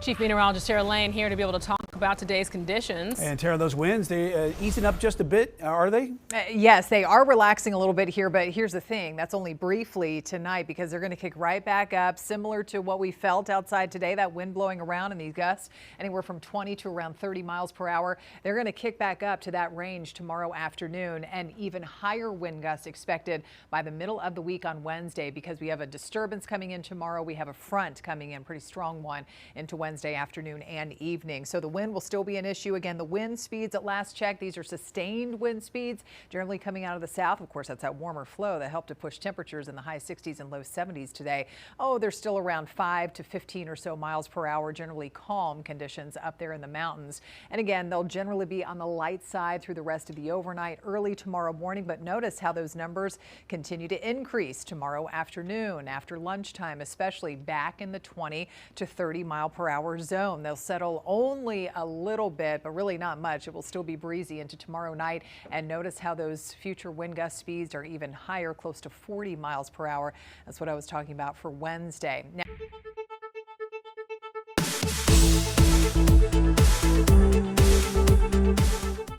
Chief Meteorologist Tara Lane here to be able to talk about today's conditions. And Tara, those winds, they easing up just a bit, are they? Yes, they are relaxing a little bit here, but here's the thing. That's only briefly tonight because they're going to kick right back up, similar to what we felt outside today, that wind blowing around and these gusts anywhere from 20 to around 30 miles per hour. They're going to kick back up to that range tomorrow afternoon, and even higher wind gusts expected by the middle of the week on Wednesday because we have a disturbance coming in tomorrow. We have a front coming in, pretty strong one, into Wednesday afternoon and evening. So the wind will still be an issue. Again, the wind speeds at last check, these are sustained wind speeds, generally coming out of the south. Of course, that's that warmer flow that helped to push temperatures in the high 60s and low 70s today. Oh, they're still around 5 to 15 or so miles per hour, generally calm conditions up there in the mountains. And again, they'll generally be on the light side through the rest of the overnight, early tomorrow morning. But notice how those numbers continue to increase tomorrow afternoon, after lunchtime, especially back in the 20 to 30 mile per hour zone. They'll settle only a little bit, but really not much. It will still be breezy into tomorrow night. And notice how those future wind gust speeds are even higher, close to 40 miles per hour. That's what I was talking about for Wednesday. Now